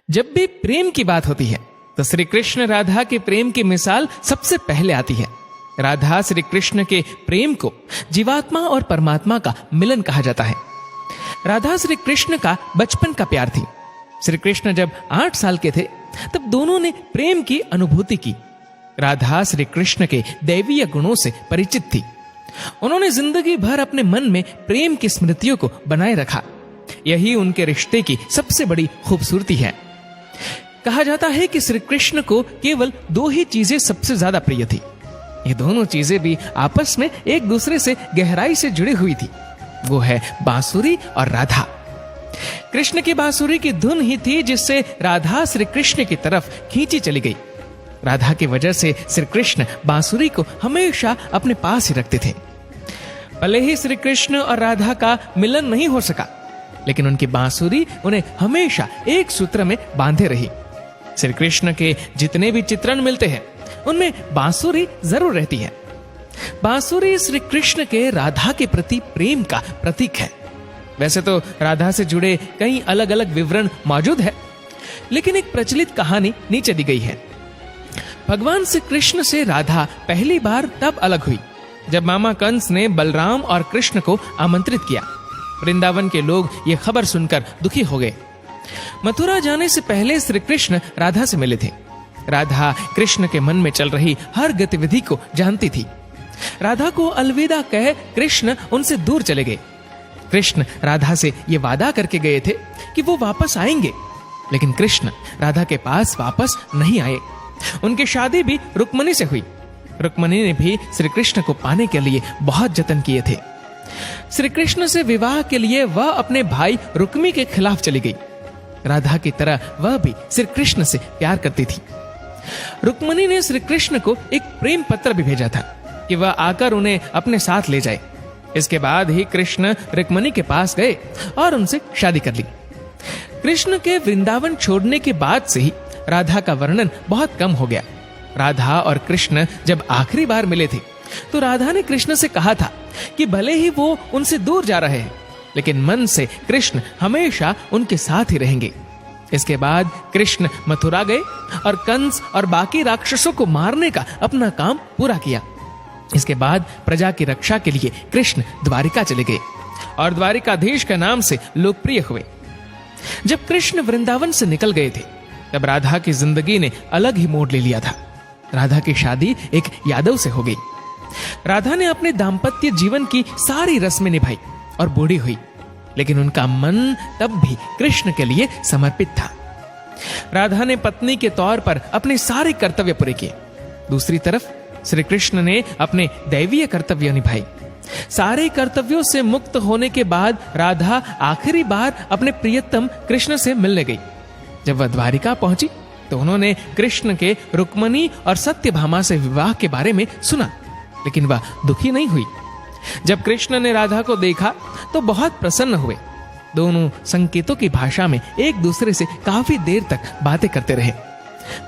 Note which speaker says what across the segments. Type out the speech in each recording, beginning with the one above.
Speaker 1: जब भी प्रेम की बात होती है तो श्री कृष्ण राधा के प्रेम की मिसाल सबसे पहले आती है। राधा श्री कृष्ण के प्रेम को जीवात्मा और परमात्मा का मिलन कहा जाता है। राधा श्री कृष्ण का बचपन का प्यार थी। श्री कृष्ण जब 8 साल के थे तब दोनों ने प्रेम की अनुभूति की। राधा श्री कृष्ण के दैवीय गुणों से परिचित थी। उन्होंने जिंदगी भर अपने मन में प्रेम की स्मृतियों को बनाए रखा। यही उनके रिश्ते की सबसे बड़ी खूबसूरती है। कहा जाता है कि श्री कृष्ण को केवल 2 ही चीजें सबसे ज्यादा प्रिय थी। ये दोनों चीजें भी आपस में एक दूसरे से गहराई से जुड़ी हुई थी। वो है बांसुरी और राधा। कृष्ण की बांसुरी की धुन ही थी जिससे राधा श्री कृष्ण की तरफ खींची चली गई। राधा की वजह से श्री कृष्ण बांसुरी को हमेशा अपने पास ही रखते थे। भले ही श्री कृष्ण और राधा का मिलन नहीं हो सका, लेकिन उनकी बांसुरी उन्हें हमेशा एक सूत्र में बांधे रही। श्री कृष्ण के जितने भी चित्रण मिलते हैं उनमें बांसुरी जरूर रहती है। बांसुरी श्री कृष्ण के राधा के प्रति प्रेम का प्रतीक है। वैसे तो राधा से जुड़े कई अलग अलग विवरण मौजूद है, लेकिन एक प्रचलित कहानी नीचे दी गई है। भगवान श्री कृष्ण से राधा पहली बार तब अलग हुई जब मामा कंस ने बलराम और कृष्ण को आमंत्रित किया। वृंदावन के लोग ये खबर सुनकर दुखी हो गए। मथुरा जाने से पहले श्री कृष्ण राधा से मिले थे। राधा कृष्ण के मन में चल रही हर गतिविधि को जानती थी। राधा को अलविदा कह कृष्ण उनसे दूर चले गए। कृष्ण राधा से ये वादा करके गए थे कि वो वापस आएंगे, लेकिन कृष्ण राधा के पास वापस नहीं आए। उनकी शादी भी रुक्मणी से हुई। रुक्मणी ने भी श्री कृष्ण को पाने के लिए बहुत जतन किए थे। श्री कृष्ण से विवाह के लिए वह अपने भाई रुक्मी के खिलाफ चली गई। राधा की तरह वह भी श्री कृष्ण से प्यार करती थी। रुक्मणी ने श्री कृष्ण को एक प्रेम पत्र भी भेजा था कि वह आकर उन्हें अपने साथ ले जाए। इसके बाद ही कृष्ण रुक्मणी के पास गए और उनसे शादी कर ली। कृष्ण के वृंदावन छोड़ने के बाद से ही राधा का वर्णन बहुत कम हो गया। राधा और कृष्ण जब आखिरी बार मिले थे तो राधा ने कृष्ण से कहा था कि भले ही वो उनसे दूर जा रहे हैं, लेकिन मन से कृष्ण हमेशा उनके साथ ही रहेंगे। इसके बाद कृष्ण मथुरा गए और कंस और बाकी राक्षसों को मारने का अपना काम पूरा किया। इसके बाद प्रजा की रक्षा के लिए कृष्ण द्वारिका चले गए और द्वारिकाधीश के नाम से लोकप्रिय हुए। जब कृष्ण वृंदावन से निकल गए थे तब राधा की जिंदगी ने अलग ही मोड़ ले लिया था। राधा की शादी एक यादव से हो गई। राधा ने अपने दाम्पत्य जीवन की सारी रस्में निभाई और बूढ़ी हुई, लेकिन उनका मन तब भी कृष्ण के लिए समर्पित था। राधा ने पत्नी के तौर पर अपने सारे कर्तव्य पूरे किए। दूसरी तरफ श्री कृष्ण ने अपने दैवीय कर्तव्य निभाए। सारे कर्तव्यों से मुक्त होने के बाद राधा आखिरी बार अपने प्रियतम कृष्ण से मिलने गई। जब वह द्वारिका पहुंची तो उन्होंने कृष्ण के रुक्मणी और सत्यभामा से विवाह के बारे में सुना, लेकिन वह दुखी नहीं हुई। जब कृष्ण ने राधा को देखा तो बहुत प्रसन्न हुए। दोनों संकेतों की भाषा में एक दूसरे से काफी देर तक बातें करते रहे।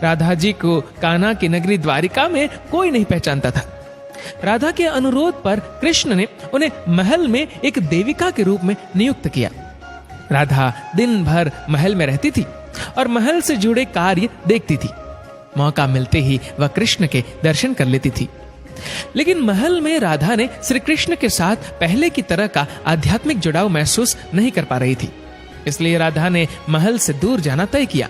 Speaker 1: राधा जी को कान्हा की नगरी द्वारिका में कोई नहीं पहचानता था। राधा के अनुरोध पर कृष्ण ने उन्हें महल में एक देविका के रूप में नियुक्त किया। राधा दिन भर महल में रहती थी और महल से जुड़े कार्य देखती थी। मौका मिलते ही वह कृष्ण के दर्शन कर लेती थी। लेकिन महल में राधा ने श्री कृष्ण के साथ पहले की तरह का आध्यात्मिक जुड़ाव महसूस नहीं कर पा रही थी। इसलिए राधा ने महल से दूर जाना तय किया।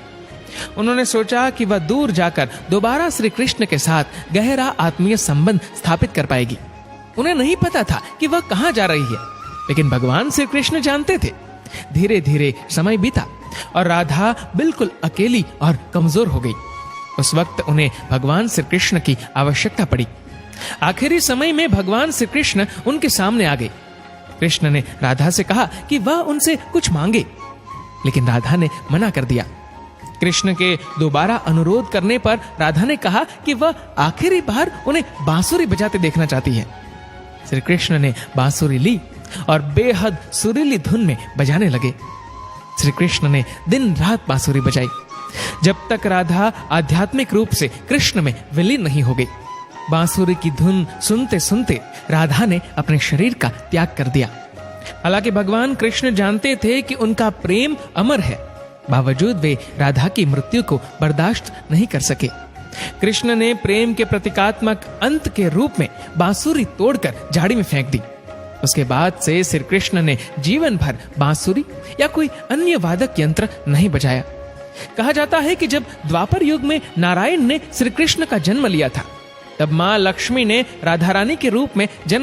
Speaker 1: उन्होंने सोचा कि वह दूर जाकर दोबारा श्री कृष्ण के साथ गहरा आत्मीय संबंध स्थापित कर पाएगी। उन्हें नहीं पता था कि वह कहां जा रही है, लेकिन भगवान श्री कृष्ण जानते थे। धीरे धीरे समय बीता और राधा बिल्कुल अकेली और कमजोर हो गई। उस वक्त उन्हें भगवान श्री कृष्ण की आवश्यकता पड़ी। आखिरी समय में भगवान श्री कृष्ण उनके सामने आ गए। कृष्ण ने राधा से कहा कि वह उनसे कुछ मांगे, लेकिन राधा ने मना कर दिया। कृष्ण के दोबारा अनुरोध करने पर राधा ने कहा कि वह आखिरी बार उन्हें बांसुरी बजाते देखना चाहती है। श्री कृष्ण ने बांसुरी ली और बेहद सुरीली धुन में बजाने लगे। श्री कृष्ण ने दिन रात बांसुरी बजाई जब तक राधा आध्यात्मिक रूप से कृष्ण में विलीन नहीं हो गई। बांसुरी की धुन सुनते सुनते राधा ने अपने शरीर का त्याग कर दिया। हालांकि भगवान कृष्ण जानते थे कि उनका प्रेम अमर है, बावजूद वे राधा की मृत्यु को बर्दाश्त नहीं कर सके। कृष्ण ने प्रेम के प्रतीकात्मक अंत के रूप में बांसुरी तोड़कर झाड़ी में फेंक दी। उसके बाद से श्री कृष्ण ने जीवन भर बांसुरी या कोई अन्य वादक यंत्र नहीं बजाया। कहा जाता है कि जब द्वापर युग में नारायण ने श्री कृष्ण का जन्म लिया था, तब मां लक्ष्मी ने राधा रानी के रूप में जन्म